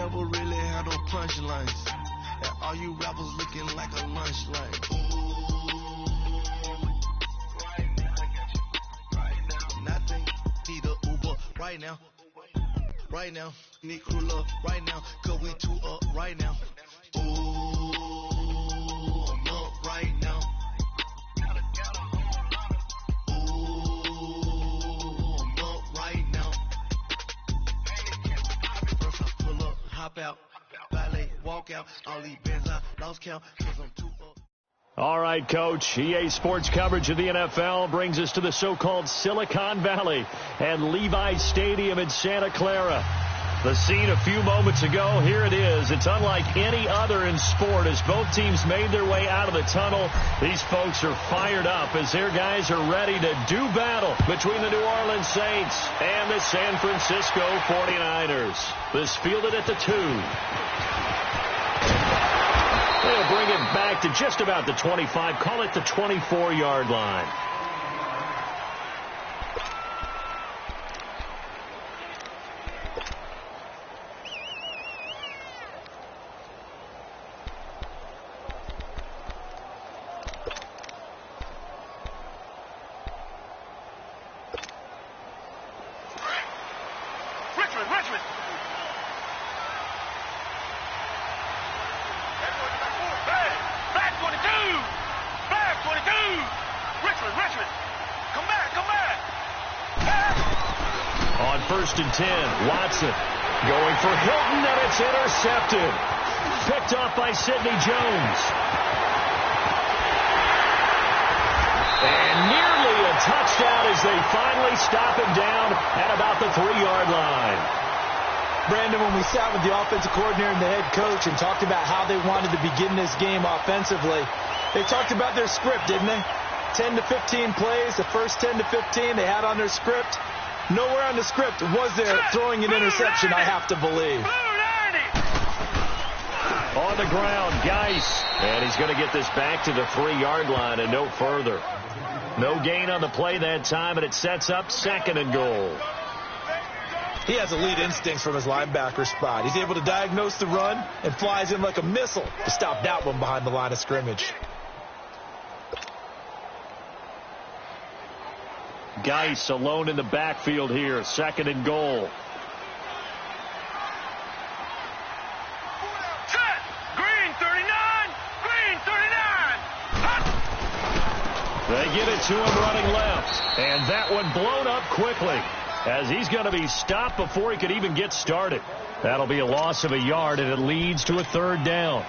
never really had no punchlines. And all you rappers looking like a lunch line. Nothing, need a Uber right now. Right now, need crew love right now. Cause we two up right now. Ooh, I'm up right now. Ooh, I'm up right now. First I pull up, hop out, ballet, walk out. All these bands I lost count, cause I'm too up. All right, Coach. EA Sports coverage of the NFL brings us to the so-called Silicon Valley and Levi Stadium in Santa Clara. The scene a few moments ago, here it is. It's unlike any other in sport as both teams made their way out of the tunnel. These folks are fired up as their guys are ready to do battle between the New Orleans Saints and the San Francisco 49ers. This fielded at the 2. They'll bring it back to just about the 25. Call it the 24-yard line. Richmond. Back 22. Richmond. Come back. On 1st and 10, Watson going for Hilton, and it's intercepted. Picked off by Sidney Jones. And nearly a touchdown as they finally stop him down at about the 3-yard line. Brandon, when we sat with the offensive coordinator and the head coach and talked about how they wanted to begin this game offensively, they talked about their script, didn't they? 10 to 15 plays, the first 10 to 15 they had on their script. Nowhere on the script was there throwing an interception, I have to believe. On the ground, Geis. And he's going to get this back to the 3-yard line and no further. No gain on the play that time, and it sets up 2nd and goal. He has elite instincts from his linebacker spot. He's able to diagnose the run and flies in like a missile to stop that one behind the line of scrimmage. Geis alone in the backfield here. 2nd and goal. Green 39. They give it to him running left. And that one blown up quickly as he's going to be stopped before he could even get started. That'll be a loss of a yard, and it leads to a 3rd down.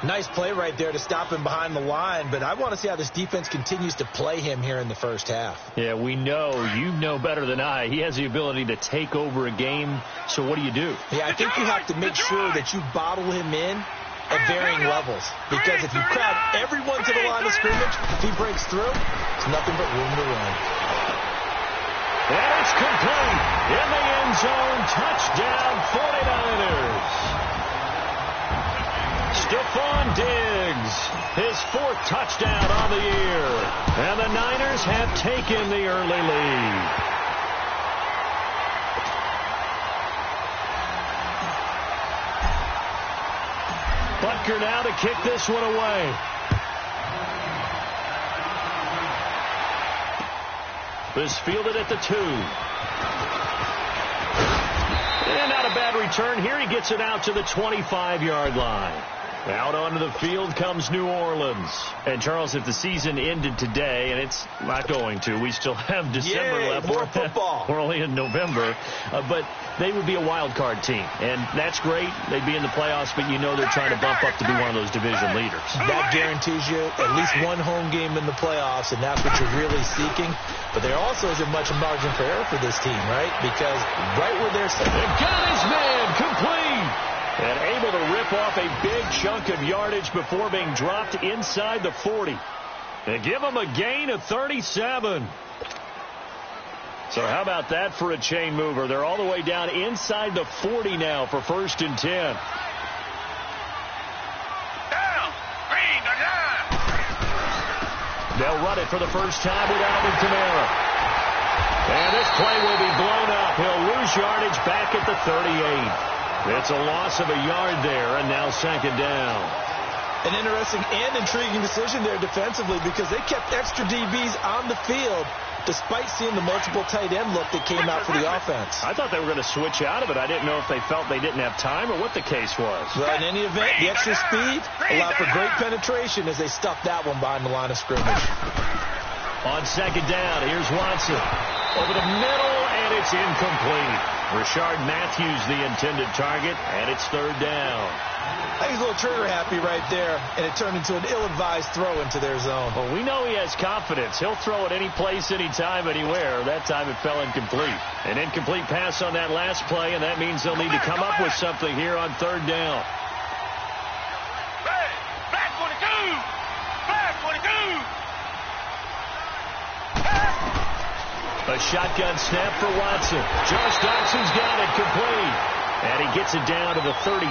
Nice play right there to stop him behind the line, but I want to see how this defense continues to play him here in the first half. Yeah, we know. You know better than I. He has the ability to take over a game, so what do you do? Yeah, I think you have to make sure that you bottle him in at varying levels, because if you crowd everyone to the line of scrimmage, if he breaks through, it's nothing but room to run. And it's complete in the end zone. Touchdown, 49ers. Stephon Diggs, his 4th touchdown on the year. And the Niners have taken the early lead. Butker now to kick this one away. This fielded at the 2. And not a bad return here. He gets it out to the 25-yard line. Out onto the field comes New Orleans. And, Charles, if the season ended today, and it's not going to, we still have December left. More football. We're only in November. But they would be a wild card team. And that's great. They'd be in the playoffs, but you know they're trying to bump up to be one of those division leaders. That guarantees you at least one home game in the playoffs, and that's what you're really seeking. But there also isn't much margin for error for this team, right? Because right where they're sitting. They got his man complete. And able to rip off a big chunk of yardage before being dropped inside the 40. And give him a gain of 37. So how about that for a chain mover? They're all the way down inside the 40 now for 1st and 10. Down. Green, down. They'll run it for the first time with Alvin Kamara. And this play will be blown up. He'll lose yardage back at the 38. It's a loss of a yard there, and now second down. An interesting and intriguing decision there defensively because they kept extra DBs on the field despite seeing the multiple tight end look that came out for the offense. I thought they were going to switch out of it. I didn't know if they felt they didn't have time or what the case was. Well, in any event, the extra speed allowed for great penetration as they stuffed that one behind the line of scrimmage. On second down, here's Watson. Over the middle, and it's incomplete. Rashard Matthews the intended target, and it's third down. I think he's a little trigger happy right there, and it turned into an ill-advised throw into their zone. Well, we know he has confidence. He'll throw it any place, anytime, anywhere. That time it fell incomplete. An incomplete pass on that last play, and that means they'll need to come up with something here on third down. Flag 22! Flag 22! A shotgun snap for Watson. Josh Doxson's got it complete. And he gets it down to the 32.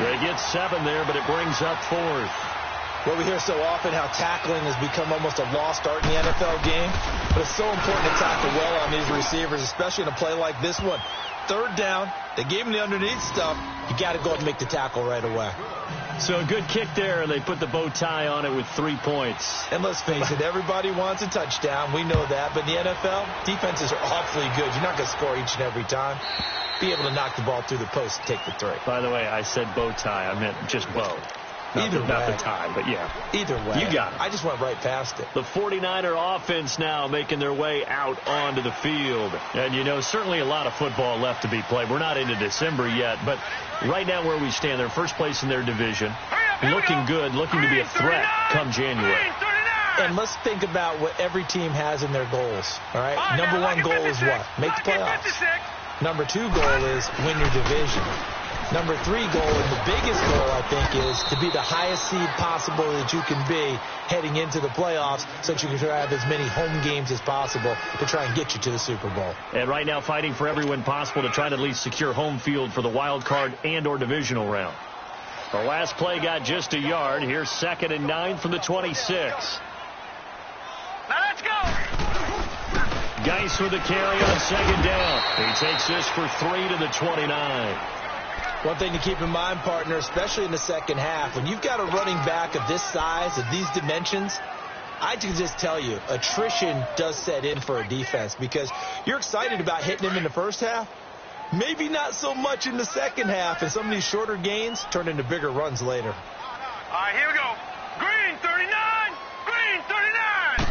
They get 7 there, but it brings up fourth. Well, we hear so often how tackling has become almost a lost art in the NFL game. But it's so important to tackle well on these receivers, especially in a play like this one. Third down, they gave him the underneath stuff. You got to go and make the tackle right away. So a good kick there, and they put the bow tie on it with 3 points. And let's face it, everybody wants a touchdown. We know that. But in the NFL, defenses are awfully good. You're not going to score each and every time. Be able to knock the ball through the post and take the 3. By the way, I said bow tie. I meant just bow. Not the tie, but yeah. Either way. You got it. I just went right past it. The 49er offense now making their way out onto the field. And, you know, certainly a lot of football left to be played. We're not into December yet, but right now where we stand, they're first place in their division. Looking good, looking to be a threat come January. And let's think about what every team has in their goals. All right? Number 1 goal is what? Make the playoffs. Number 2 goal is win your division. Number 3 goal, and the biggest goal, I think, is to be the highest seed possible that you can be heading into the playoffs so that you can have as many home games as possible to try and get you to the Super Bowl. And right now fighting for every win possible to try to at least secure home field for the wild card and or divisional round. The last play got just a yard. Here's 2nd and 9 from the 26. Now let's go! Geis with the carry on second down. He takes this for 3 to the 29. One thing to keep in mind, partner, especially in the second half, when you've got a running back of this size, of these dimensions, I can just tell you, attrition does set in for a defense because you're excited about hitting him in the first half. Maybe not so much in the second half, and some of these shorter gains turn into bigger runs later. All right, here we go. Green 39! Green 39!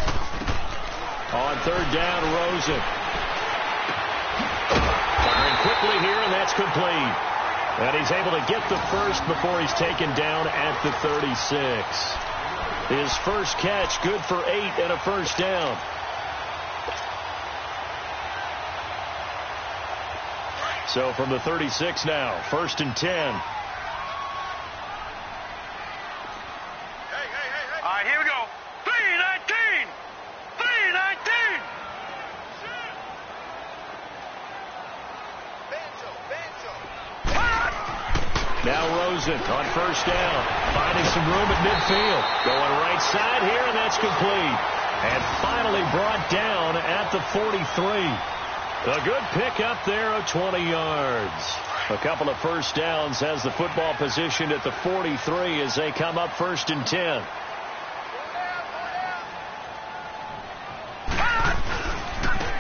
On third down, Rosen. Firing quickly here, and that's complete. And he's able to get the first before he's taken down at the 36. His first catch, good for 8 and a first down. So from the 36 now, 1st and 10. All right, here we go. 319! 319! Now Rosen on first down, finding some room at midfield. Going right side here, and that's complete. And finally brought down at the 43. A good pickup there of 20 yards. A couple of first downs has the football positioned at the 43 as they come up 1st and 10.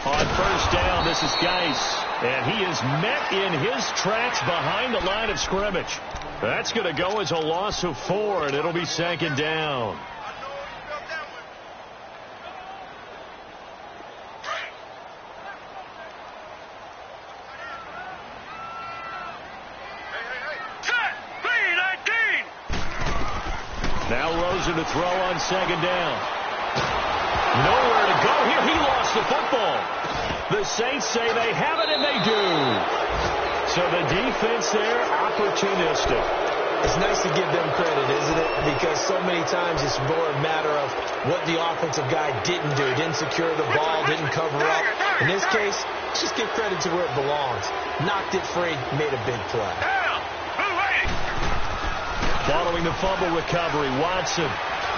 On first down, this is Geis. And he is met in his tracks behind the line of scrimmage. That's going to go as a loss of 4, and it'll be 2nd down. Now Rosen to throw on 2nd down. Nowhere to go here. He lost the football. The Saints say they have it, and they do. So the defense there, opportunistic. It's nice to give them credit, isn't it? Because so many times it's more a matter of what the offensive guy didn't do. Didn't secure the ball, didn't cover up. In this case, let's just give credit to where it belongs. Knocked it free, made a big play. Following the fumble recovery, Watson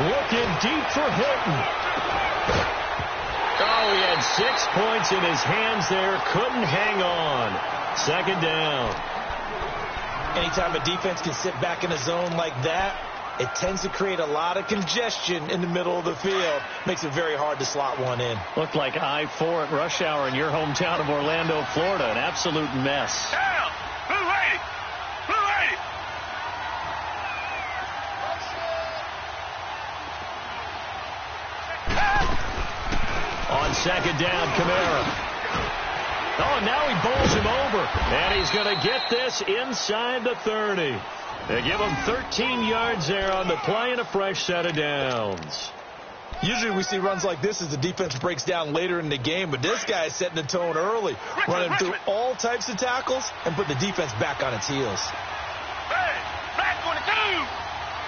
looking deep for Hilton. Oh, he had 6 points in his hands there. Couldn't hang on. Second down. Anytime a defense can sit back in a zone like that, it tends to create a lot of congestion in the middle of the field. Makes it very hard to slot one in. Looked like I-4 at rush hour in your hometown of Orlando, Florida. An absolute mess. Down. Blue 80. Blue 80. On second down, Kamara. Oh, now he bowls him over. And he's going to get this inside the 30. They give him 13 yards there on the play and a fresh set of downs. Usually we see runs like this as the defense breaks down later in the game, but this guy is setting the tone early, running through all types of tackles and put the defense back on its heels. Hey, back 22.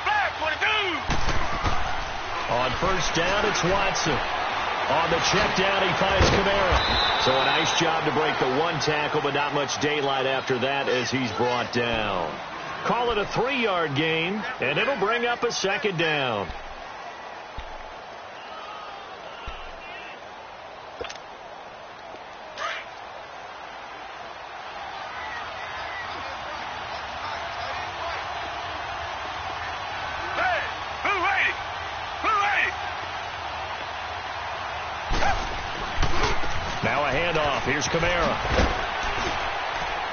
Back 22. On first down, it's Watson. On the check down, he finds Kamara. So a nice job to break the one tackle, but not much daylight after that as he's brought down. Call it a 3-yard gain, and it'll bring up a second down. Hey, blue 80. Blue 80. Now a handoff. Here's Kamara.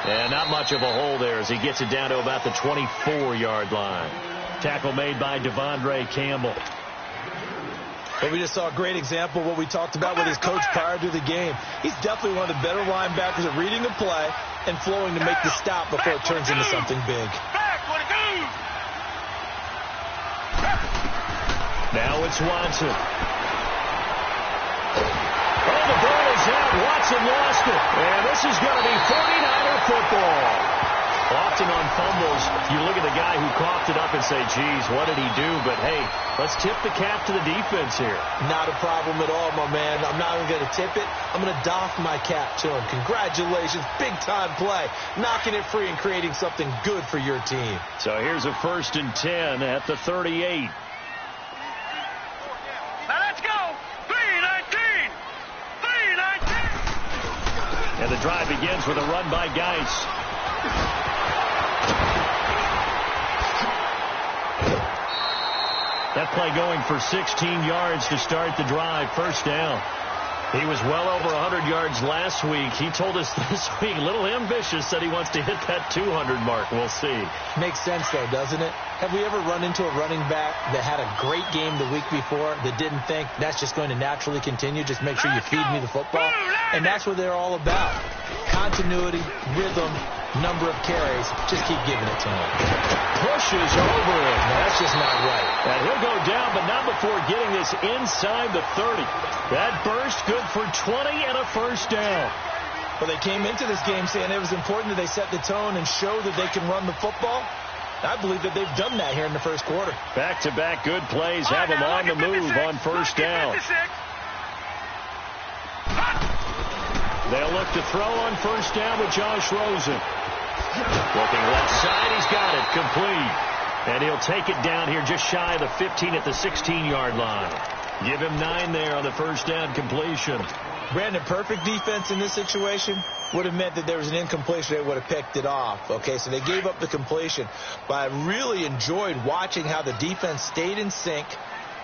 And not much of a hole there as he gets it down to about the 24-yard line. Tackle made by Devondre Campbell. But we just saw a great example of what we talked about with his coach prior to the game. He's definitely one of the better linebackers at reading the play and flowing to make the stop before it turns into something big. Back 22. Now it's Watson. Oh, the ball is out. Watson lost it. And this is going to be 49er football. Often on fumbles, you look at the guy who coughed it up and say, geez, what did he do? But, hey, let's tip the cap to the defense here. Not a problem at all, my man. I'm not even going to tip it. I'm going to doff my cap to him. Congratulations. Big-time play. Knocking it free and creating something good for your team. So here's a 1st and 10 at the 38. Now let's go. 319. 319. And the drive begins with a run by Geis. That play going for 16 yards to start the drive. First down. He was well over 100 yards last week. He told us this week, a little ambitious, said he wants to hit that 200 mark. We'll see. Makes sense, though, doesn't it? Have we ever run into a running back that had a great game the week before that didn't think that's just going to naturally continue? Just make sure you feed me the football. And that's what they're all about. Continuity, rhythm, number of carries. Just keep giving it to him. Pushes over it. No, that's just not right. And he'll go down, but not before getting this inside the 30. That burst good for 20 and a first down. Well, they came into this game saying it was important that they set the tone and show that they can run the football. I believe that they've done that here in the first quarter. Back-to-back good plays have them on the move on first down. They'll look to throw on first down with Josh Rosen. Looking left side, he's got it, complete. And he'll take it down here just shy of the 15 at the 16-yard line. Give him 9 there on the first down completion. Brandon, perfect defense in this situation would have meant that there was an incompletion. They would have picked it off. Okay, so they gave up the completion. But I really enjoyed watching how the defense stayed in sync,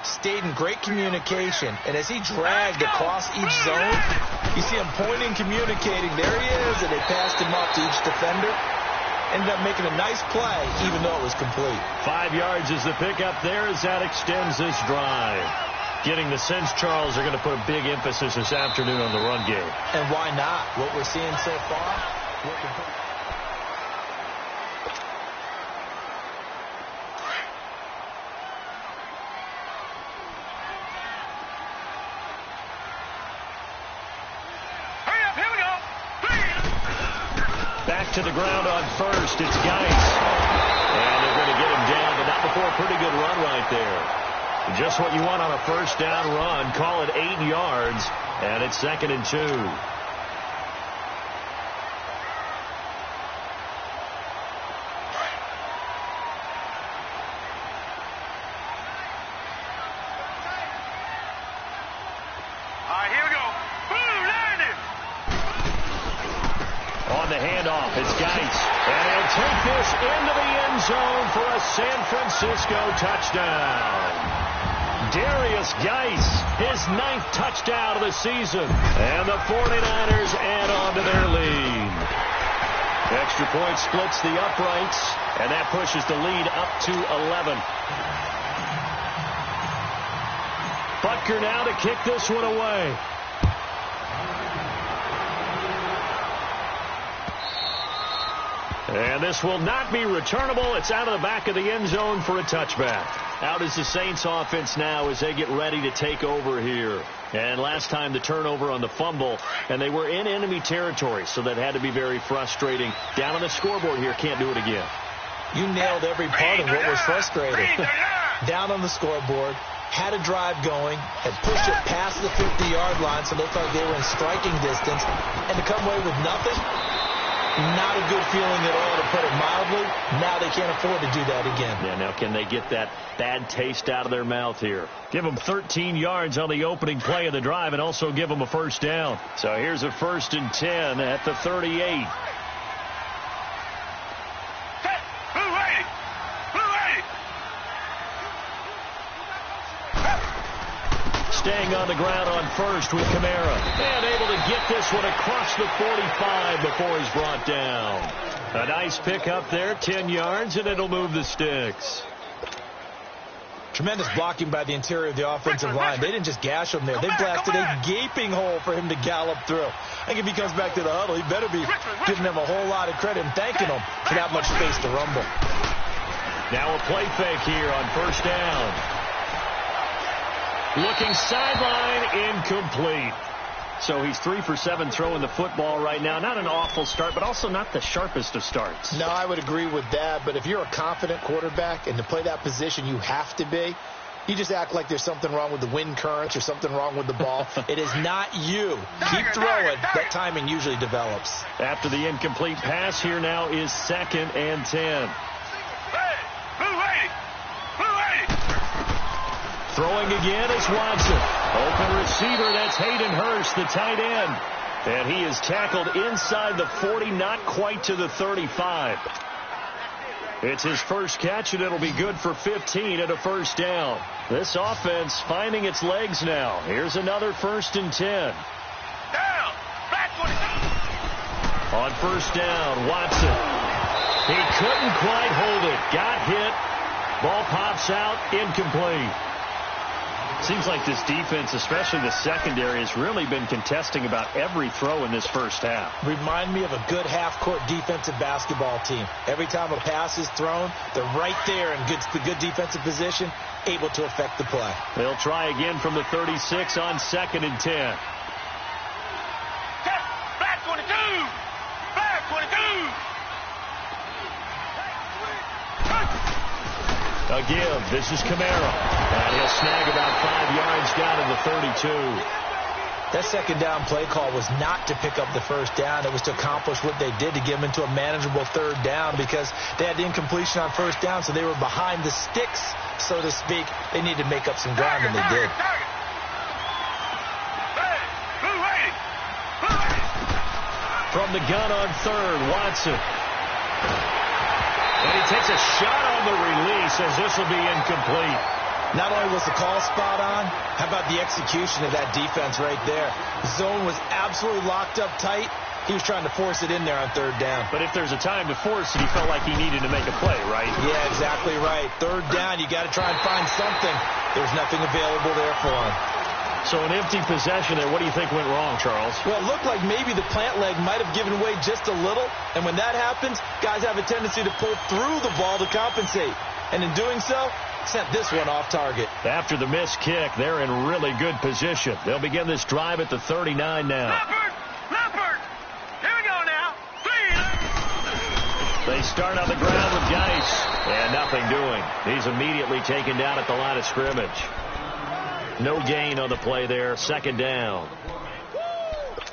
stayed in great communication. And as he dragged across each zone, you see him pointing, communicating. There he is, and they passed him up to each defender. Ended up making a nice play, even though it was complete. 5 yards is the pickup there as that extends this drive. Getting the sense Charles are going to put a big emphasis this afternoon on the run game. And why not? What we're seeing so far, working pretty. Hurry up, here we go. Back to the ground on first. It's Geis. And they're going to get him down, but not before a pretty good run right there. Just what you want on a first down run. Call it 8 yards, and it's 2nd and 2. All right, here we go. Blue 90. On the handoff, It's Geis. And he'll take this into the end zone for a San Francisco touchdown. Darius Geis, his 9th touchdown of the season. And the 49ers add on to their lead. Extra point splits the uprights, and that pushes the lead up to 11. Butker now to kick this one away. And this will not be returnable. It's out of the back of the end zone for a touchback. Out is the Saints offense now as they get ready to take over here. And last time the turnover on the fumble, and they were in enemy territory, so that had to be very frustrating. Down on the scoreboard here, can't do it again. You nailed every part of what was frustrating. Down on the scoreboard, had a drive going, had pushed it past the 50-yard line, so it looked like they were in striking distance, and to come away with nothing, not a good feeling at all, to put it mildly. Now they can't afford to do that again. Yeah, now can they get that bad taste out of their mouth here? Give them 13 yards on the opening play of the drive and also give them a first down. So here's a 1st and 10 at the 38. Staying on the ground on first with Kamara. And able to get this one across the 45 before he's brought down. A nice pickup there, 10 yards, and it'll move the sticks. Tremendous blocking by the interior of the offensive line. They didn't just gash him there. They blasted a gaping hole for him to gallop through. I think if he comes back to the huddle, he better be giving them a whole lot of credit and thanking them for that much space to rumble. Now a play fake here on first down. Looking sideline, incomplete. So he's 3 for 7 throwing the football right now. Not an awful start, but also not the sharpest of starts. No, I would agree with that. But if you're a confident quarterback and to play that position you have to be, you just act like there's something wrong with the wind currents or something wrong with the ball. It is not you. Keep throwing. That timing usually develops. After the incomplete pass, here now is 2nd and 10. Throwing again is Watson. Open receiver, that's Hayden Hurst, the tight end. And he is tackled inside the 40, not quite to the 35. It's his first catch, and it'll be good for 15 and a first down. This offense finding its legs now. Here's another 1st and 10. Down. Back 20. On first down, Watson. He couldn't quite hold it. Got hit. Ball pops out, incomplete. Seems like this defense, especially the secondary, has really been contesting about every throw in this first half. Remind me of a good half-court defensive basketball team. Every time a pass is thrown, they're right there in good defensive position, able to affect the play. They'll try again from the 36 on 2nd and 10. Back 22. Back 22. Again, this is Kamara. And he'll snag about 5 yards down to the 32. That second down play call was not to pick up the first down. It was to accomplish what they did, to get them into a manageable 3rd down, because they had the incompletion on first down, so they were behind the sticks, so to speak. They needed to make up some ground, and they did. From the gun on 3rd, Watson. And he takes a shot on the release as this will be incomplete. Not only was the call spot on, how about the execution of that defense right there? The zone was absolutely locked up tight. He was trying to force it in there on 3rd down. But if there's a time to force it, he felt like he needed to make a play, right? Yeah, exactly right. 3rd down, you got to try and find something. There's nothing available there for him. So an empty possession there. What do you think went wrong, Charles? Well, it looked like maybe the plant leg might have given way just a little. And when that happens, guys have a tendency to pull through the ball to compensate. And in doing so, sent this one off target. After the missed kick, they're in really good position. They'll begin this drive at the 39 now. Leopard! Here we go now. 3. They start on the ground with Geis. And nothing doing. He's immediately taken down at the line of scrimmage. No gain on the play there. 2nd down.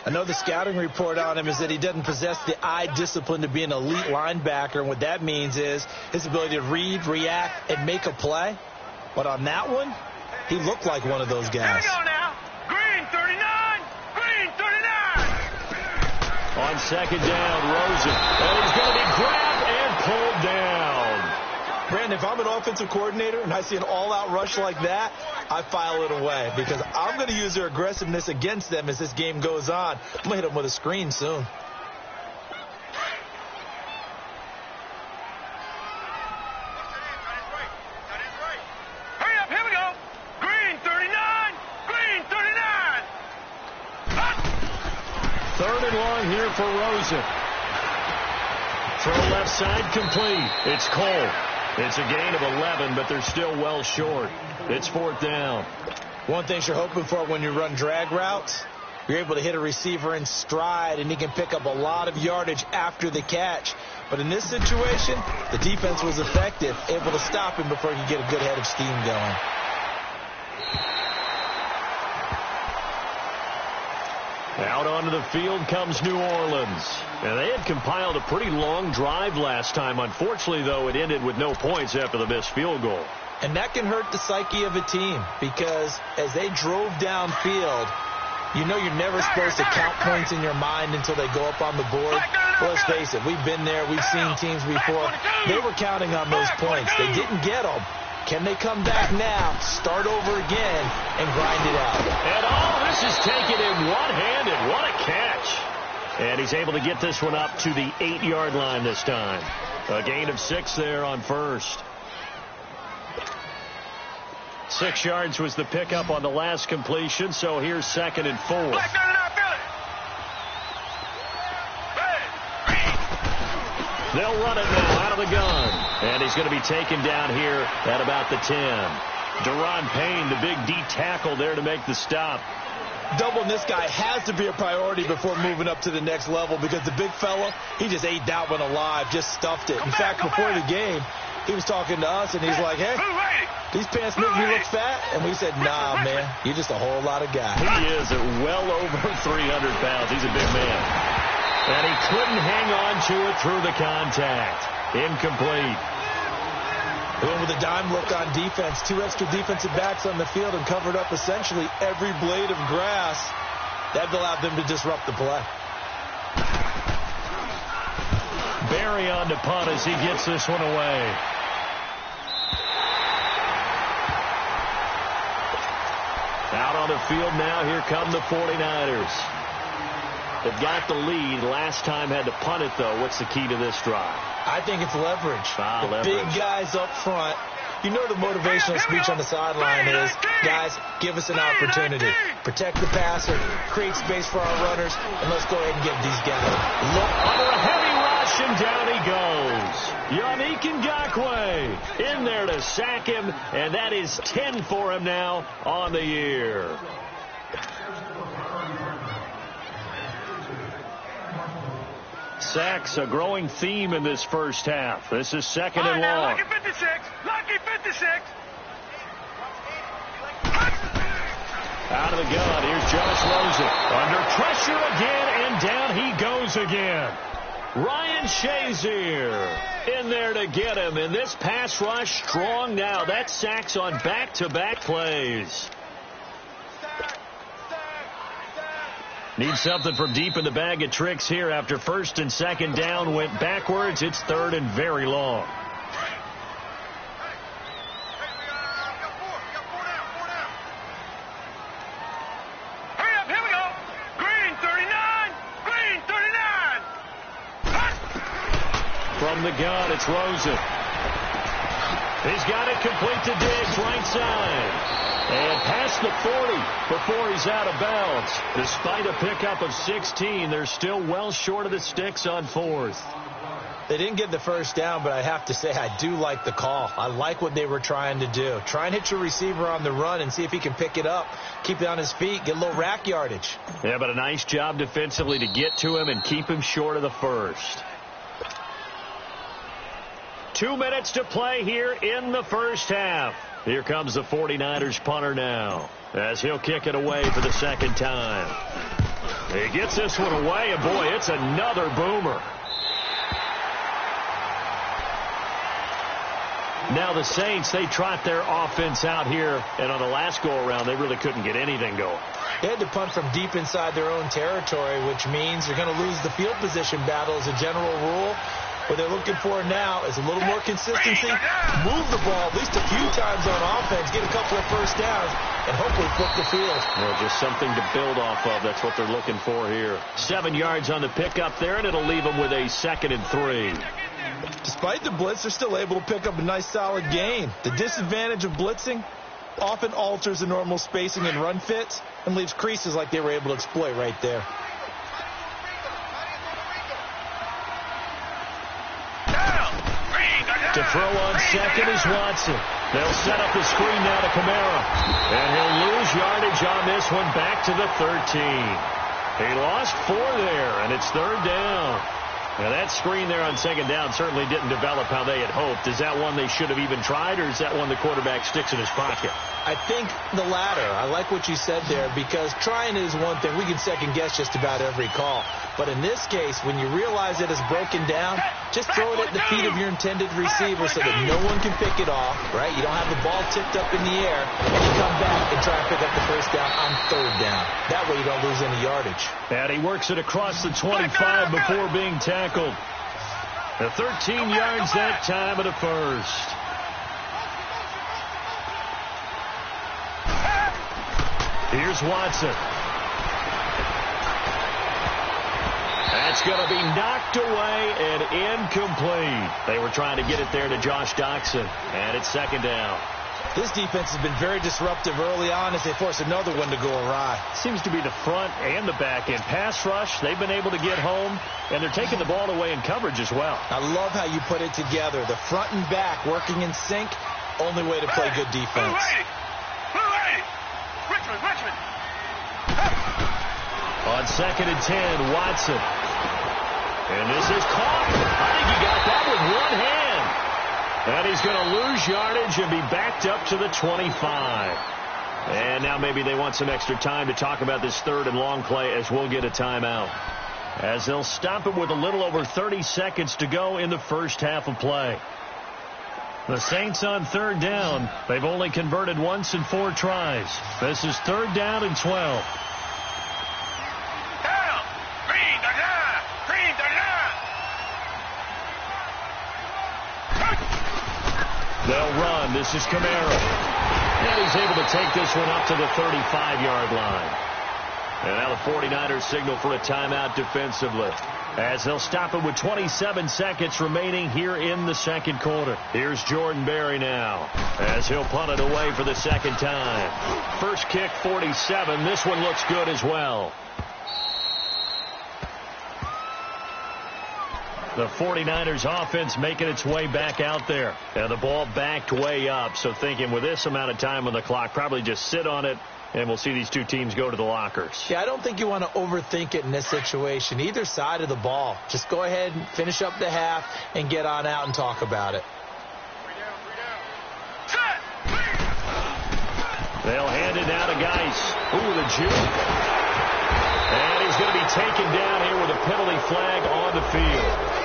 I know the scouting report on him is that he doesn't possess the eye discipline to be an elite linebacker. And what that means is his ability to read, react, and make a play. But on that one, he looked like one of those guys. Here we go now. Green 39. Green 39. On On second down, Rosen. And he's going to be grabbed and pulled down. Brandon, if I'm an offensive coordinator and I see an all-out rush like that, I file it away because I'm going to use their aggressiveness against them as this game goes on. I'm going to hit them with a screen soon. Third and long here for Rosen. Throw left side complete. It's Cole. It's a gain of 11, but they're still well short. It's fourth down. One thing you're hoping for when you run drag routes, you're able to hit a receiver in stride, and he can pick up a lot of yardage after the catch. But in this situation, the defense was effective, able to stop him before he could get a good head of steam going. Out onto the field comes New Orleans. And they had compiled a pretty long drive last time. Unfortunately, though, it ended with no points after the missed field goal. And that can hurt the psyche of a team because as they drove downfield, you know you're never supposed to count points in your mind until they go up on the board. Well, let's face it, we've been there. We've seen teams before. They were counting on those points. They didn't get them. Can they come back now, start over again, and grind it out? And all this is taken in one-handed. What a catch. And he's able to get this one up to the 8-yard line this time. A gain of 6 there on first. 6 yards was the pickup on the last completion, so here's second and 4. They'll run it now out of the gun. And he's going to be taken down here at about the 10. Deron Payne, the big D tackle there to make the stop. Doubling this guy has to be a priority before moving up to the next level because the big fella, he just ate that one alive, just stuffed it. In fact, before the game, he was talking to us, and he's like, hey, these pants make me look fat? And we said, nah, man, you're just a whole lot of guy. He is at well over 300 pounds. He's a big man. And he couldn't hang on to it through the contact. Incomplete. Going with a dime look on defense. 2 extra defensive backs on the field and covered up essentially every blade of grass. That allowed them to disrupt the play. Barry on to punt as he gets this one away. Out on the field now, here come the 49ers. They've got the lead. Last time had to punt it, though. What's the key to this drive? I think it's leverage. Leverage. Big guys up front. You know the motivational speech on the sideline is, guys, give us an opportunity. Protect the passer, create space for our runners, and let's go ahead and get these guys. Look under a heavy rush, and down he goes. Yannick Ngakoue in there to sack him, and that is 10 for him now on the year. Sacks, a growing theme in this first half. This is second and long. Lucky 56. Lucky 56. Out of the gun, here's Josh Rosen. Under pressure again, and down he goes again. Ryan Shazier in there to get him. And this pass rush strong now. That's sacks on back-to-back plays. Need something from deep in the bag of tricks here after first and second down went backwards. It's third and very long. Hurry up, here we go. Green 39. Green 39. From the gun, it's Rosen. He's got it complete to Diggs, right side. And past the 40 before he's out of bounds. Despite a pickup of 16, they're still well short of the sticks on fourth. They didn't get the first down, but I have to say I do like the call. I like what they were trying to do. Try and hit your receiver on the run and see if he can pick it up, keep it on his feet, get a little rack yardage. Yeah, but a nice job defensively to get to him and keep him short of the first. 2 minutes to play here in the first half. Here comes the 49ers punter now as he'll kick it away for the second time. He gets this one away, and boy, it's another boomer. Now the Saints, they trot their offense out here, and on the last go-around, they really couldn't get anything going. They had to punt from deep inside their own territory, which means they're going to lose the field position battle as a general rule. What they're looking for now is a little more consistency, move the ball at least a few times on offense, get a couple of first downs, and hopefully flip the field. Well, just something to build off of. That's what they're looking for here. 7 yards on the pickup there, and it'll leave them with a 2nd and 3. Despite the blitz, they're still able to pick up a nice solid gain. The disadvantage of blitzing often alters the normal spacing and run fits and leaves creases like they were able to exploit right there. To throw on 2nd is Watson. They'll set up the screen now to Kamara. And he'll lose yardage on this one back to the 13. He lost 4 there, and it's 3rd down. Now, that screen there on 2nd down certainly didn't develop how they had hoped. Is that one they should have even tried, or is that one the quarterback sticks in his pocket? I think the latter. I like what you said there, because trying is one thing. We can second-guess just about every call. But in this case, when you realize it is broken down, just throw it at the feet of your intended receiver so that no one can pick it off, right? You don't have the ball tipped up in the air, and you come back and try and pick up the first down on 3rd down. That way you don't lose any yardage. And he works it across the 25 before being tackled. The 13 yards that time of the first. Here's Watson. That's going to be knocked away and incomplete. They were trying to get it there to Josh Doxson, and it's 2nd down. This defense has been very disruptive early on as they force another one to go awry. Seems to be the front and the back end. Pass rush, they've been able to get home, and they're taking the ball away in coverage as well. I love how you put it together. The front and back working in sync, only way to play good defense. Richmond. On 2nd and 10, Watson. And this is caught. I think he got that with one hand. And he's going to lose yardage and be backed up to the 25. And now maybe they want some extra time to talk about this 3rd and long play, as we'll get a timeout. As they'll stop it with a little over 30 seconds to go in the first half of play. The Saints on 3rd down. They've only converted once in 4 tries. This is 3rd down and 12. They'll run. This is Kamara. And he's able to take this one up to the 35-yard line. And now the 49ers signal for a timeout defensively, as they'll stop it with 27 seconds remaining here in the 2nd quarter. Here's Jordan Berry now, as he'll punt it away for the 2nd time. First kick, 47. This one looks good as well. The 49ers offense making its way back out there. And the ball backed way up. So thinking with this amount of time on the clock, probably just sit on it, and we'll see these two teams go to the lockers. Yeah, I don't think you want to overthink it in this situation. Either side of the ball. Just go ahead and finish up the half and get on out and talk about it. They'll hand it now to Geis. Ooh, the juke. And he's going to be taken down here with a penalty flag on the field.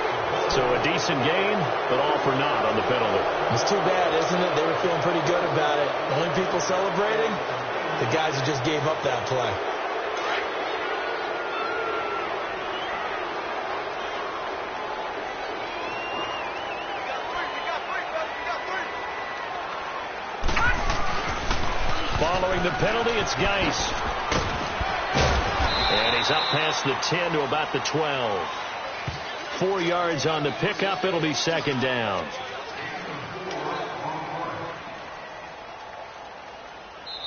So a decent gain, but all for naught on the penalty. It's too bad, isn't it? They were feeling pretty good about it. The only people celebrating, the guys who just gave up that play. Following the penalty, it's Geis. And he's up past the 10 to about the 12. 4 yards on the pickup. It'll be 2nd down.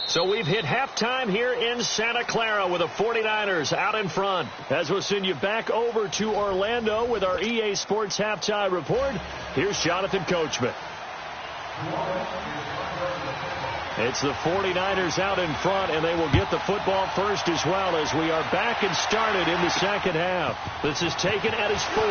So we've hit halftime here in Santa Clara with the 49ers out in front. As we'll send you back over to Orlando with our EA Sports Halftime Report, here's Jonathan Coachman. It's the 49ers out in front, and they will get the football first as well, as we are back and started in the 2nd half. This is taken at his 4.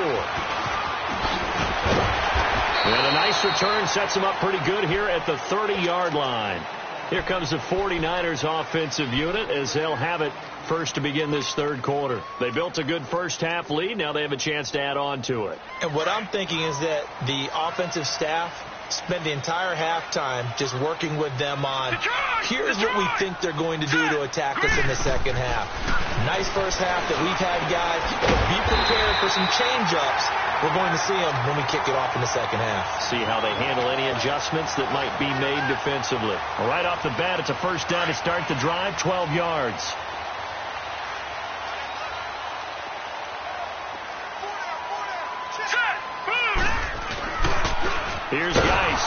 And a nice return sets him up pretty good here at the 30-yard line. Here comes the 49ers offensive unit as they'll have it first to begin this 3rd quarter. They built a good first half lead. Now they have a chance to add on to it. And what I'm thinking is that the offensive staff spent the entire halftime just working with them on, here's what we think they're going to do to attack us in the second half. Nice first half that we've had, guys. Be prepared for some change-ups. We're going to see them when we kick it off in the second half. See how they handle any adjustments that might be made defensively. Right off the bat, it's a first down to start the drive, 12 yards. Here's Geis,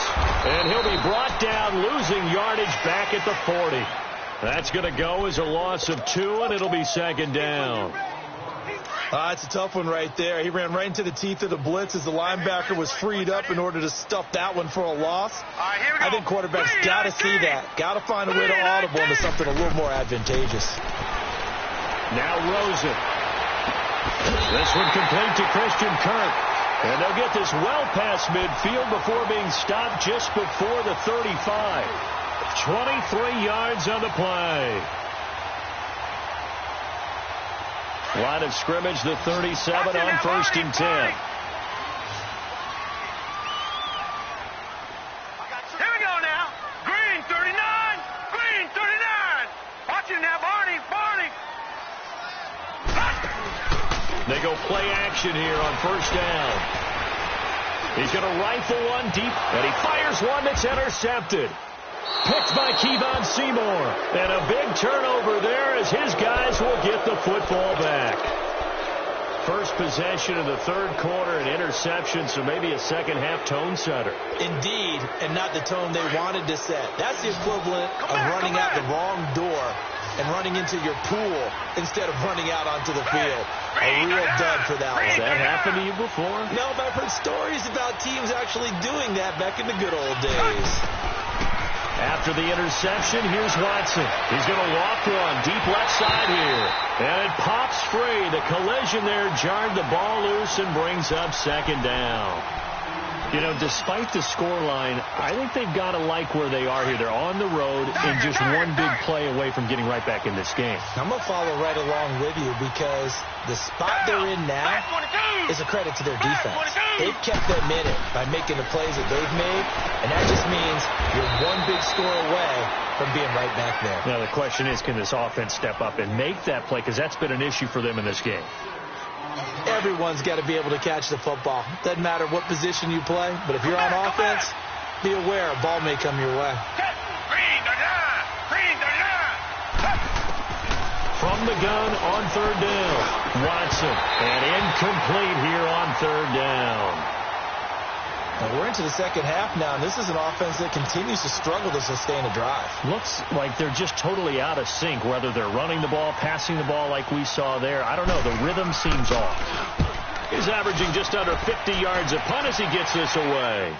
and he'll be brought down, losing yardage back at the 40. That's going to go as a loss of 2, and it'll be second down. It's a tough one right there. He ran right into the teeth of the blitz as the linebacker was freed up in order to stuff that one for a loss. I think quarterbacks got to see that. Got to find a way to audible into something a little more advantageous. Now Rosen. This one complete to Christian Kirk. And they'll get this well past midfield before being stopped just before the 35. 23 yards on the play. Line of scrimmage, the 37 on 1st and 10. Here we go now. Green 39. Green 39. Watch it now, Barney. They go play action here on 1st down. He's going to rifle one deep, and he fires one that's intercepted. Picked by Kevon Seymour. And a big turnover there as his guys will get the football back. First possession of the third quarter, an interception, so maybe a second-half tone setter. Indeed, and not the tone they wanted to set. That's the equivalent of running out the wrong door and running into your pool instead of running out onto the field. A real dud for that one. Has that happened to you before? No, but I've heard stories about teams actually doing that back in the good old days. After the interception, here's Watson. He's going to walk one deep left side here. And it pops free. The collision there jarred the ball loose and brings up second down. You know, despite the scoreline, I think they've got to like where they are here. They're on the road and just one big play away from getting right back in this game. I'm going to follow right along with you because the spot they're in now is a credit to their defense. They've kept them in it by making the plays that they've made, and that just means you're one big score away from being right back there. Now, the question is, can this offense step up and make that play? Because that's been an issue for them in this game. Everyone's got to be able to catch the football. Doesn't matter what position you play, but if you're on offense, be aware a ball may come your way. From the gun on 3rd down, Watson, and incomplete here on 3rd down. Now we're into the second half now, and this is an offense that continues to struggle to sustain a drive. Looks like they're just totally out of sync, whether they're running the ball, passing the ball like we saw there. I don't know. The rhythm seems off. He's averaging just under 50 yards a punt as he gets this away.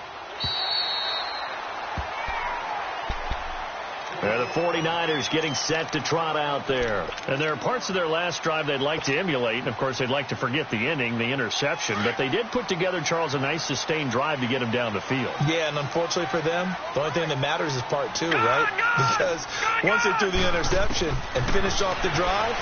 The 49ers getting set to trot out there. And there are parts of their last drive they'd like to emulate. And, of course, they'd like to forget the ending, the interception. But they did put together, Charles, a nice sustained drive to get him down the field. Yeah, and unfortunately for them, the only thing that matters is part 2, right? Because once they threw the interception and finished off the drive,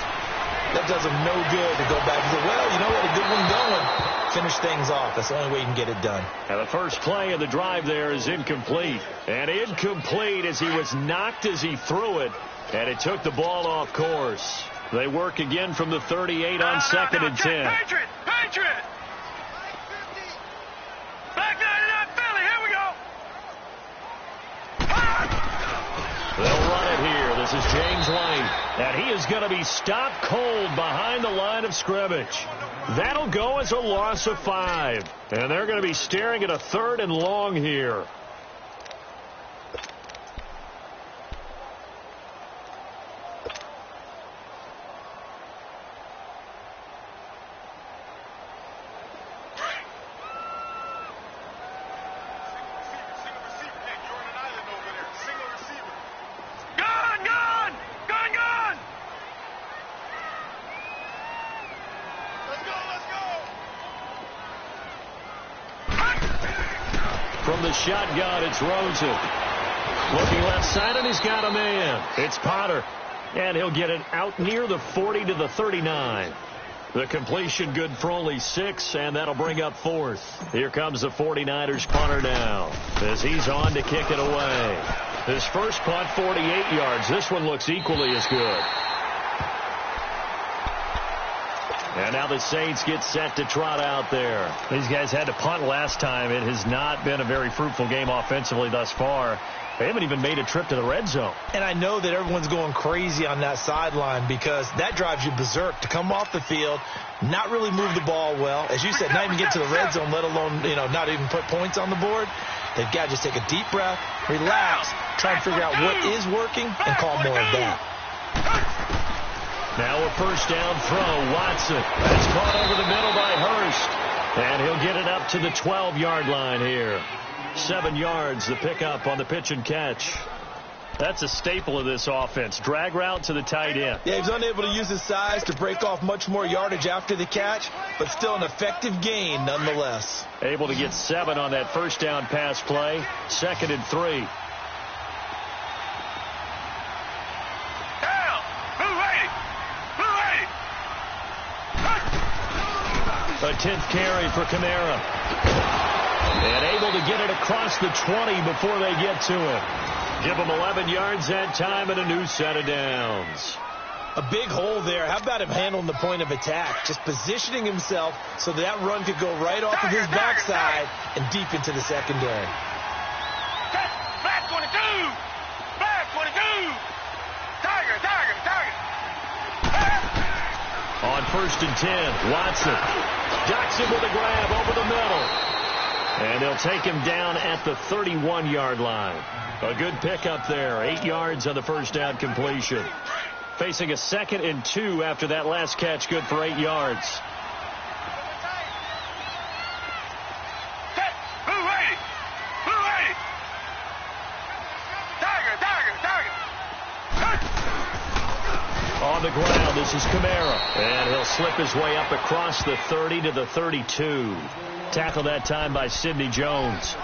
that does them no good to go back and say, well, you know, we had a good one going. Finish things off. That's the only way you can get it done. And the first play of the drive there is incomplete. And incomplete as he was knocked as he threw it. And it took the ball off course. They work again from the 38 on 2nd and 10. Patriot! Back 99 Philly, here we go! They'll run it here. This is James White. And he is going to be stopped cold behind the line of scrimmage. That'll go as a loss of 5. And they're going to be staring at a 3rd and long here. From the shotgun, it's Rosen. Looking left side, and he's got a man. It's Potter. And he'll get it out near the 40 to the 39. The completion good for only 6, and that'll bring up 4th. Here comes the 49ers punter now as he's on to kick it away. His first punt, 48 yards. This one looks equally as good. And now the Saints get set to trot out there. These guys had to punt last time. It has not been a very fruitful game offensively thus far. They haven't even made a trip to the red zone. And I know that everyone's going crazy on that sideline because that drives you berserk to come off the field, not really move the ball well. As you said, not even get to the red zone, let alone, not even put points on the board. They've got to just take a deep breath, relax, try and figure out what is working, and call more of that. Now a first down throw. Watson. That's caught over the middle by Hurst. And he'll get it up to the 12-yard line here. 7 yards, the pickup on the pitch and catch. That's a staple of this offense. Drag route to the tight end. Yeah, he's unable to use his size to break off much more yardage after the catch, but still an effective gain nonetheless. Able to get 7 on that first down pass play. 2nd and 3. A 10th carry for Kamara. And able to get it across the 20 before they get to it. Give him 11 yards that time and a new set of downs. A big hole there. How about him handling the point of attack? Just positioning himself so that run could go right off of his backside and deep into the secondary. Black 22! Black 22! Tiger! On 1st and 10, Watson. Jackson with a grab over the middle. And they'll take him down at the 31-yard line. A good pickup there. 8 yards on the first down completion. Facing a 2nd and 2 after that last catch, good for 8 yards. On the ground, this is Kamara. And he'll slip his way up across the 30 to the 32. Tackled that time by Sidney Jones.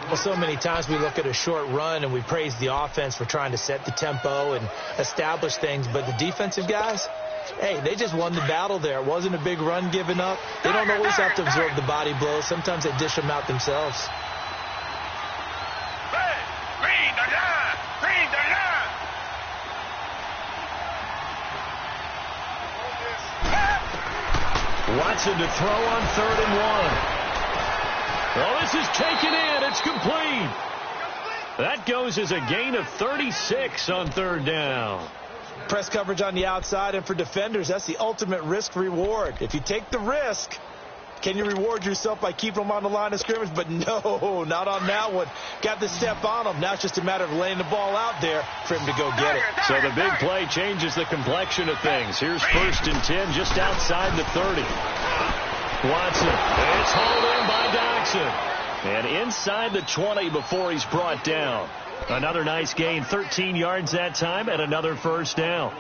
Well, so many times we look at a short run and we praise the offense for trying to set the tempo and establish things. But the defensive guys, hey, they just won the battle there. It wasn't a big run given up. They don't always have to absorb the body blows. Sometimes they dish them out themselves. Watson to throw on 3rd and 1. Well, this is taken in. It's complete. That goes as a gain of 36 on 3rd down. Press coverage on the outside, and for defenders, that's the ultimate risk reward. If you take the risk, can you reward yourself by keeping them on the line of scrimmage? But no, not on that one. Got the step on them. Now it's just a matter of laying the ball out there for him to go get it. So the big play changes the complexion of things. Here's 1st and 10 just outside the 30. Watson. It's hauled in by Jackson. And inside the 20 before he's brought down. Another nice gain. 13 yards that time and another first down.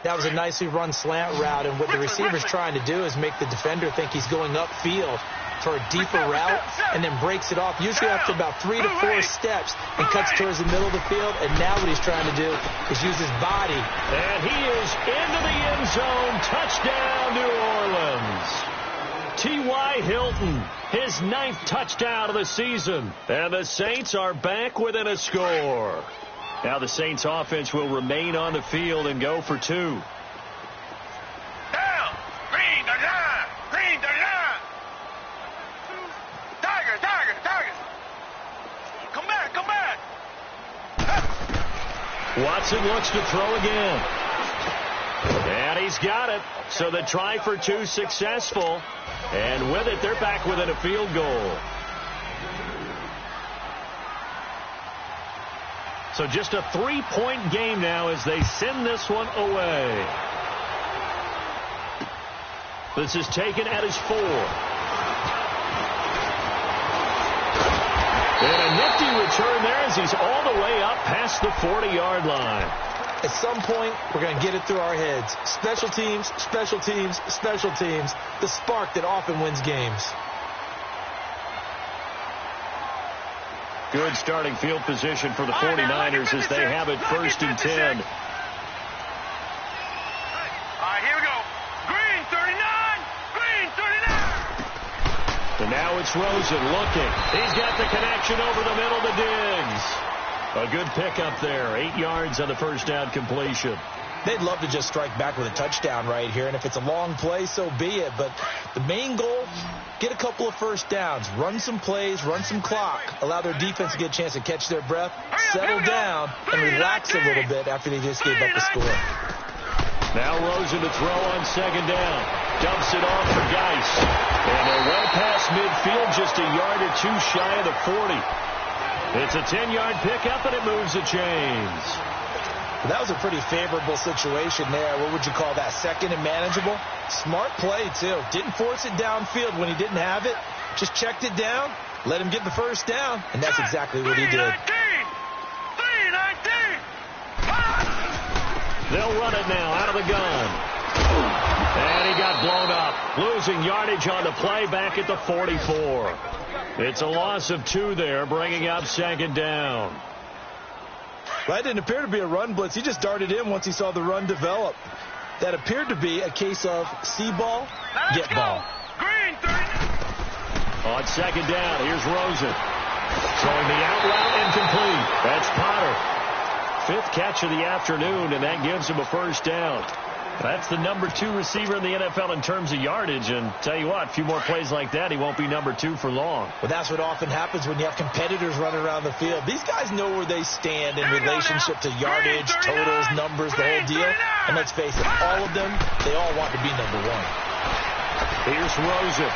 That was a nicely run slant route, and what the receiver's trying to do is make the defender think he's going upfield for a deeper route and then breaks it off, usually after about 3 to 4 steps, and cuts towards the middle of the field. And now what he's trying to do is use his body. And he is into the end zone. Touchdown, New Orleans. T.Y. Hilton, his 9th touchdown of the season. And the Saints are back within a score. Now the Saints offense will remain on the field and go for 2. Down! Green 39! Green 39! Tiger! Come back! Watson looks to throw again. And he's got it. So the try for 2 successful. And with it, they're back within a field goal. So just a 3-point game now as they send this one away. This is taken at his 4. And a nifty return there as he's all the way up past the 40-yard line. At some point, we're going to get it through our heads. Special teams, special teams, special teams. The spark that often wins games. Good starting field position for the 49ers as they have it 1st and 10. All right, here we go. Here's Rosen looking. He's got the connection over the middle to Diggs. A good pickup there. 8 yards on the first down completion. They'd love to just strike back with a touchdown right here, and if it's a long play, so be it. But the main goal, get a couple of first downs, run some plays, run some clock, allow their defense to get a chance to catch their breath, settle down, and relax a little bit after they just gave up the score. Now Rosen to throw on second down. Dumps it off for Geis. And they're well past midfield, just a yard or two shy of the 40. It's a 10-yard pickup, and it moves the chains. Well, that was a pretty favorable situation there. What would you call that? Second and manageable? Smart play, too. Didn't force it downfield when he didn't have it. Just checked it down, let him get the first down, and that's exactly what he did. 319! They'll run it now out of the gun. And he got blown up. Losing yardage on the play back at the 44. It's a loss of 2 there, bringing up second down. That didn't appear to be a run blitz. He just darted in once he saw the run develop. That appeared to be a case of see ball, get ball. Green 30. On second down, here's Rosen. Throwing the out route incomplete. That's Potter. 5th catch of the afternoon, and that gives him a first down. That's the number 2 receiver in the NFL in terms of yardage, and tell you what, a few more plays like that, he won't be number 2 for long. Well, that's what often happens when you have competitors running around the field. These guys know where they stand in relationship to yardage, totals, numbers, the whole deal. And let's face it, all of them, they all want to be number 1. Here's Rosen.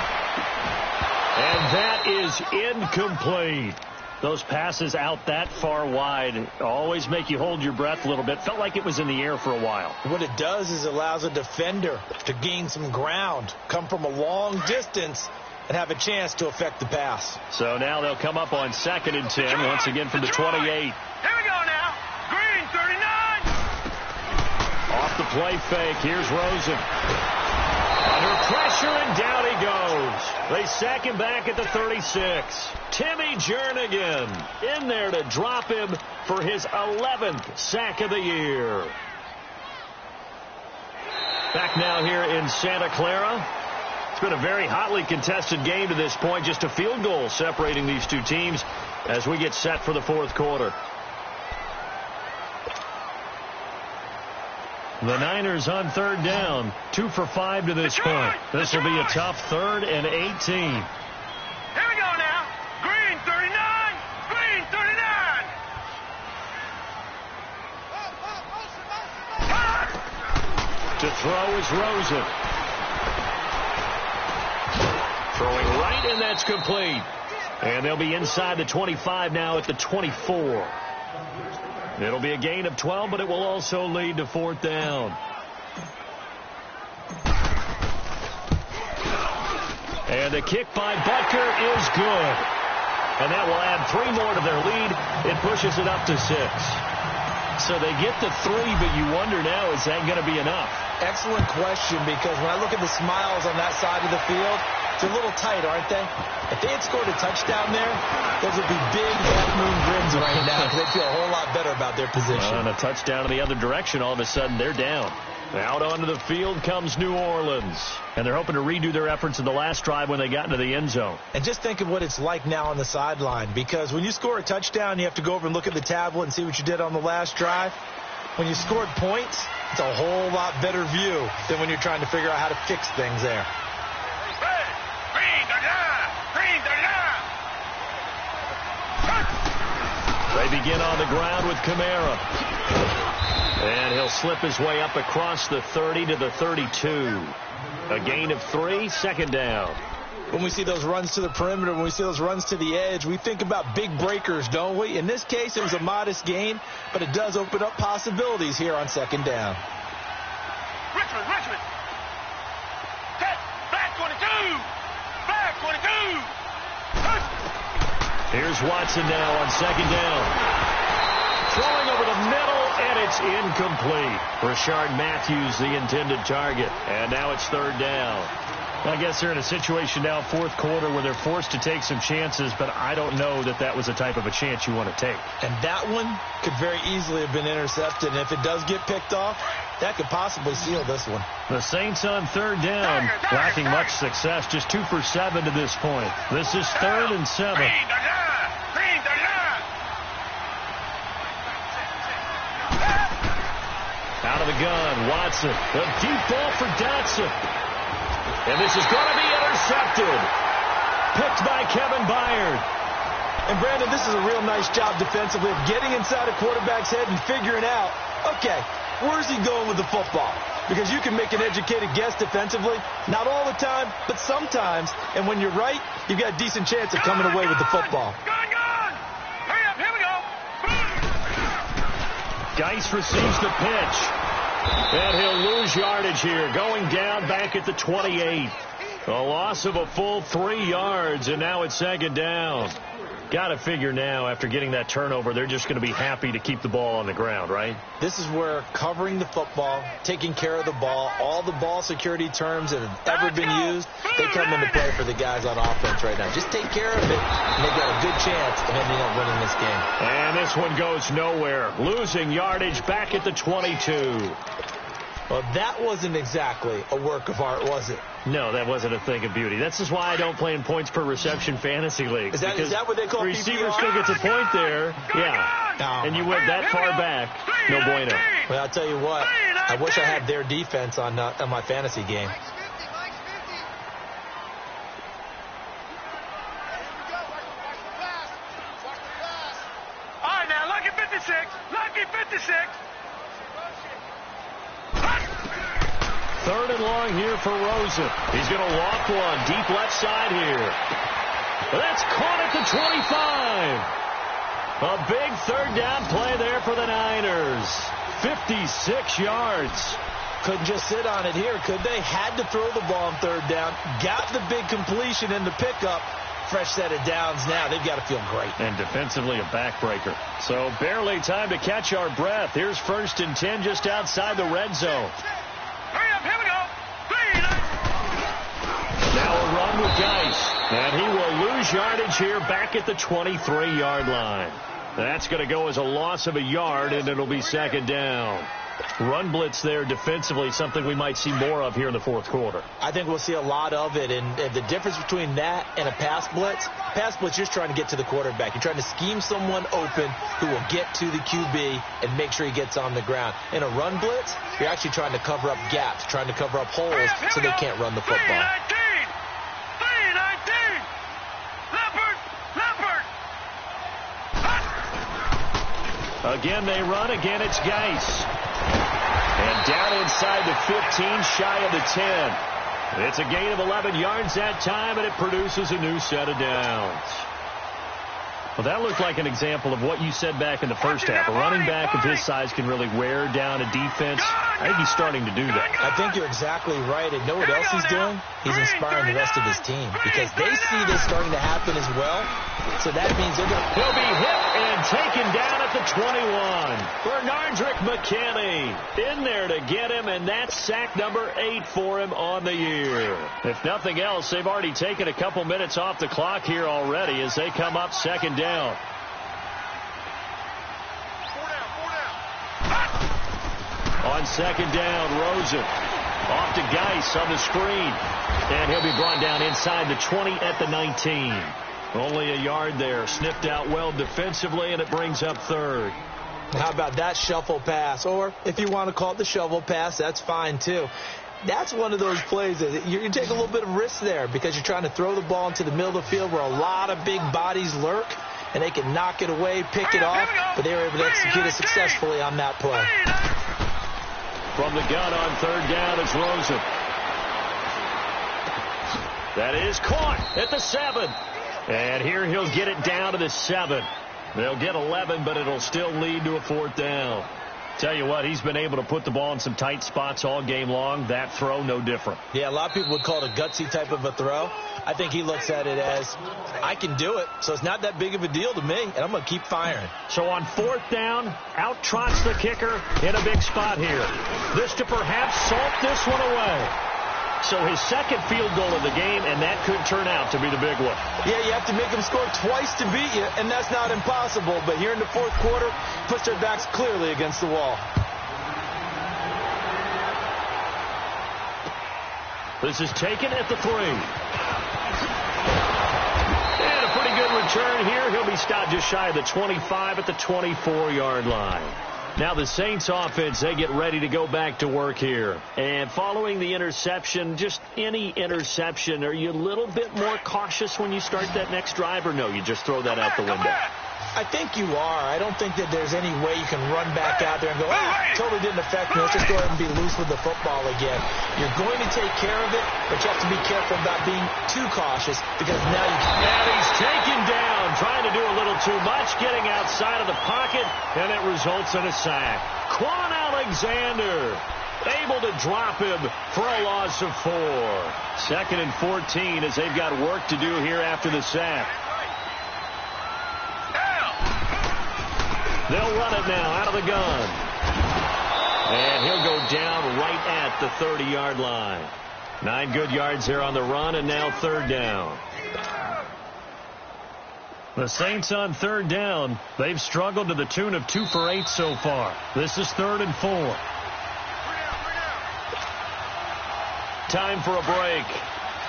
And that is incomplete. Those passes out that far wide always make you hold your breath a little bit. Felt like it was in the air for a while. What it does is it allows a defender to gain some ground, come from a long distance, and have a chance to affect the pass. So now they'll come up on 2nd and 10, once again from the 28. Here we go now. Green 39. Off the play fake. Here's Rosen. Under pressure, and down he goes. They sack him back at the 36. Timmy Jernigan in there to drop him for his 11th sack of the year. Back now here in Santa Clara. It's been a very hotly contested game to this point. Just a field goal separating these two teams as we get set for the 4th quarter. The Niners on 3rd down. 2 for 5 to this point. This will be a tough 3rd and 18. Here we go now. Green 39. Green 39. To throw is Rosen. Throwing right, and that's complete. And they'll be inside the 25 now at the 24. It'll be a gain of 12, but it will also lead to 4th down. And the kick by Butker is good. And that will add 3 more to their lead. It pushes it up to 6. So they get the 3, but you wonder now, is that going to be enough? Excellent question, because when I look at the smiles on that side of the field, they're a little tight, aren't they? If they had scored a touchdown there, those would be big half-moon grins right now, because they feel a whole lot better about their position. And a touchdown in the other direction, all of a sudden they're down. Out onto the field comes New Orleans. And they're hoping to redo their efforts in the last drive when they got into the end zone. And just think of what it's like now on the sideline, because when you score a touchdown, you have to go over and look at the tablet and see what you did on the last drive. When you scored points, it's a whole lot better view than when you're trying to figure out how to fix things there. Green 39. Green 39. They begin on the ground with Kamara. And he'll slip his way up across the 30 to the 32. A gain of 3, 2nd down. When we see those runs to the perimeter, when we see those runs to the edge, we think about big breakers, don't we? In this case, it was a modest gain, but it does open up possibilities here on 2nd down. Richmond. Black 22. Black 22. Here's Watson now on 2nd down. Throwing over the middle, and it's incomplete. Rashard Matthews, the intended target. And now it's 3rd down. I guess they're in a situation now, 4th quarter, where they're forced to take some chances, but I don't know that that was the type of a chance you want to take. And that one could very easily have been intercepted. And if it does get picked off, that could possibly seal this one. The Saints on third down, lacking much success, just 2 for 7 to this point. This is 3rd and 7. Out of the gun, Watson. A deep ball for Dotson. And this is going to be intercepted. Picked by Kevin Byard. And, Brandon, this is a real nice job defensively of getting inside a quarterback's head and figuring out, okay, where's he going with the football? Because you can make an educated guess defensively. Not all the time, but sometimes. And when you're right, you've got a decent chance of coming away with the football. Hurry up, here we go. Geis receives the pitch. And he'll lose yardage here, going down back at the 28. A loss of a full 3 yards, and now it's 2nd down. Got to figure now, after getting that turnover, they're just going to be happy to keep the ball on the ground, right? This is where covering the football, taking care of the ball, all the ball security terms that have ever been used, they come into play for the guys on offense right now. Just take care of it, and they've got a good chance of ending up winning this game. And this one goes nowhere. Losing yardage back at the 22. Well, that wasn't exactly a work of art, was it? No, that wasn't a thing of beauty. That's just why I don't play in points per reception fantasy leagues. Is that what they call receiver PPR? still gets a point there. Yeah. And you went that far back. No bueno. Well, I'll tell you what. I wish I had their defense on my fantasy game. All right, now, lucky 56. Lucky 56. 3rd and long here for Rosen. He's going to walk one deep left side here. But that's caught at the 25. A big 3rd down play there for the Niners. 56 yards. Couldn't just sit on it here, could they? Had to throw the ball on 3rd down. Got the big completion in the pickup. Fresh set of downs now. They've got to feel great. And defensively a backbreaker. So barely time to catch our breath. Here's 1st and 10 just outside the red zone. Hurry up, here we go. Now a run with Geis. And he will lose yardage here back at the 23-yard line. That's going to go as a loss of a yard, and it'll be 2nd down. Run blitz there defensively, something we might see more of here in the 4th quarter. I think we'll see a lot of it, and the difference between that and a pass blitz, you're just trying to get to the quarterback. You're trying to scheme someone open who will get to the QB and make sure he gets on the ground. In a run blitz, you're actually trying to cover up gaps, trying to cover up holes so they can't run the football. 319. Leopard. Again, they run. Again, it's Geis. And down inside the 15, shy of the 10. It's a gain of 11 yards that time, and it produces a new set of downs. Well, that looked like an example of what you said back in the first half. A running back of his size can really wear down a defense. I think he's starting to do that. I think you're exactly right. And know what else he's doing? He's inspiring the rest of his team because they see this starting to happen as well. So that means they're going to... He'll be hit and taken down at the 21. Bernardrick McKinney in there to get him, and that's sack number 8 for him on the year. If nothing else, they've already taken a couple minutes off the clock here already as they come up 2nd down. On 2nd down, Rosen off to Geis on the screen. And he'll be brought down inside the 20 at the 19. Only a yard there. Sniffed out well defensively, and it brings up 3rd. How about that shuffle pass? Or if you want to call it the shovel pass, that's fine too. That's one of those plays that you take a little bit of risk there because you're trying to throw the ball into the middle of the field where a lot of big bodies lurk, and they can knock it away, pick it off, but they were able to execute it successfully on that play. From the gun on 3rd down, it's Rosen. That is caught at the 7. And here he'll get it down to the 7. They'll get 11, but it'll still lead to a 4th down. Tell you what, he's been able to put the ball in some tight spots all game long. That throw, no different. Yeah, a lot of people would call it a gutsy type of a throw. I think he looks at it as, I can do it, so it's not that big of a deal to me, and I'm going to keep firing. So on 4th down, out trots the kicker in a big spot here. This to perhaps salt this one away. So his 2nd field goal of the game, and that could turn out to be the big one. Yeah, you have to make him score twice to beat you, and that's not impossible. But here in the 4th quarter, puts their backs clearly against the wall. This is taken at the 3. And a pretty good return here. He'll be stopped just shy of the 25 at the 24-yard line. Now the Saints offense, they get ready to go back to work here. And following the interception, just any interception, are you a little bit more cautious when you start that next drive, or no, you just throw that out the window? I think you are. I don't think that there's any way you can run back out there and go, totally didn't affect me. Let's just go ahead and be loose with the football again. You're going to take care of it, but you have to be careful about being too cautious because now you can. And he's taken down, trying to do a little too much, getting outside of the pocket, and it results in a sack. Quan Alexander able to drop him for a loss of 4. 2nd and 14 as they've got work to do here after the sack. They'll run it now out of the gun. And he'll go down right at the 30-yard line. 9 good yards here on the run, and now 3rd down. The Saints on 3rd down. They've struggled to the tune of 2 for 8 so far. This is 3rd and 4. Time for a break.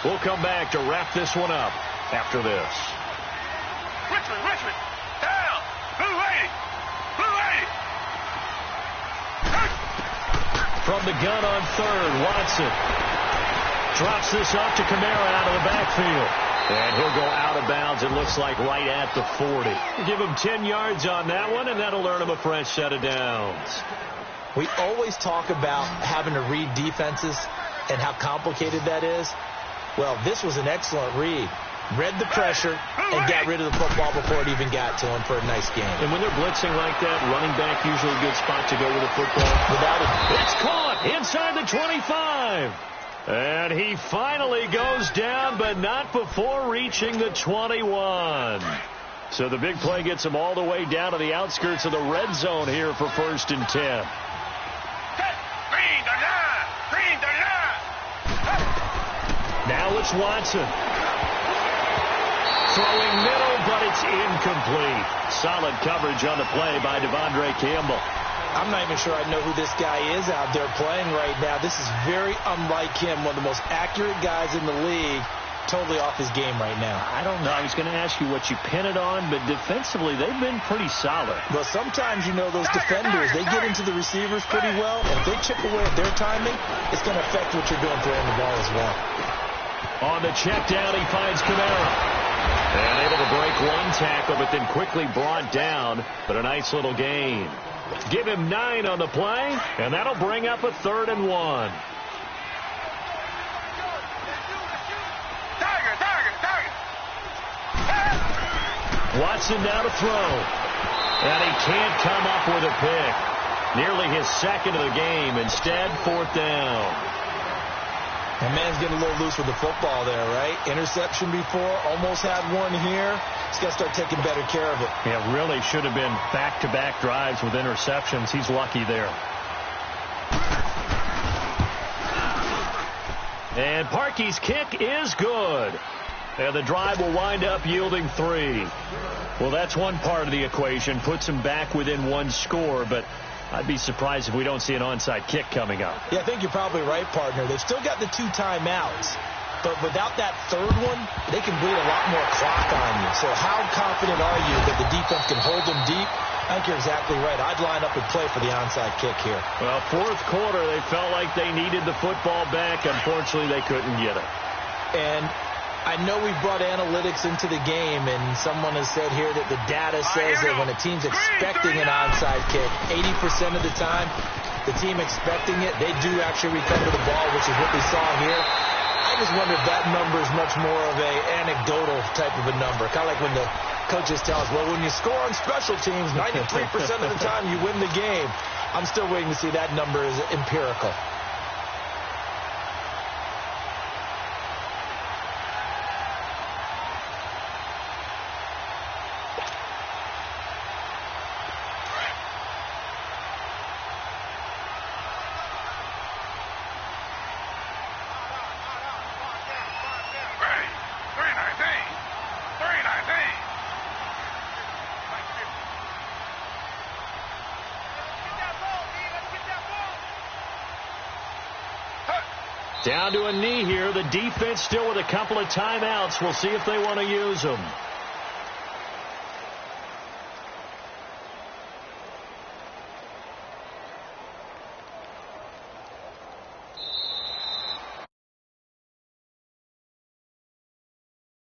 We'll come back to wrap this one up after this. Richmond, down. Blue 80. From the gun on 3rd, Watson drops this off to Kamara out of the backfield. And he'll go out of bounds, it looks like, right at the 40. Give him 10 yards on that one, and that'll earn him a fresh set of downs. We always talk about having to read defenses and how complicated that is. Well, this was an excellent read. Read the pressure and got rid of the football before it even got to him for a nice game. And when they're blitzing like that, running back usually a good spot to go with the football. Without it. It's caught inside the 25. And he finally goes down, but not before reaching the 21. So the big play gets him all the way down to the outskirts of the red zone here for 1st and 10. Green 39. Now it's Watson. Throwing middle, but it's incomplete. Solid coverage on the play by Devondre Campbell. I'm not even sure I know who this guy is out there playing right now. This is very unlike him, one of the most accurate guys in the league. Totally off his game right now. I don't know. I was going to ask you what you pin it on, but defensively, they've been pretty solid. Well, sometimes, you know, those defenders, they get into the receivers pretty well, and if they chip away at their timing, it's going to affect what you're doing throwing the ball as well. On the check down, he finds Kamara. And able to break one tackle, but then quickly brought down. But a nice little gain. Give him 9 on the play, and that'll bring up a 3rd and 1. Watson now to throw. And he can't come up with a pick. Nearly his 2nd of the game. Instead, 4th down. That man's getting a little loose with the football there, right? Interception before, almost had one here. He's got to start taking better care of it. Yeah, really should have been back-to-back drives with interceptions. He's lucky there. And Parkey's kick is good. And the drive will wind up yielding 3. Well, that's one part of the equation. Puts him back within 1 score, but I'd be surprised if we don't see an onside kick coming up. Yeah, I think you're probably right, partner. They've still got the 2 timeouts, but without that 3rd one, they can bleed a lot more clock on you. So how confident are you that the defense can hold them deep? I think you're exactly right. I'd line up and play for the onside kick here. Well, 4th quarter, they felt like they needed the football back. Unfortunately, they couldn't get it. And I know we brought analytics into the game, and someone has said here that the data says that when a team's expecting an onside kick, 80% of the time, the team expecting it, they do actually recover the ball, which is what we saw here. I just wonder if that number is much more of a anecdotal type of a number. Kind of like when the coaches tell us, well, when you score on special teams, 93% of the time you win the game. I'm still waiting to see that number is empirical. Down to a knee here. The defense still with a couple of timeouts. We'll see if they want to use them.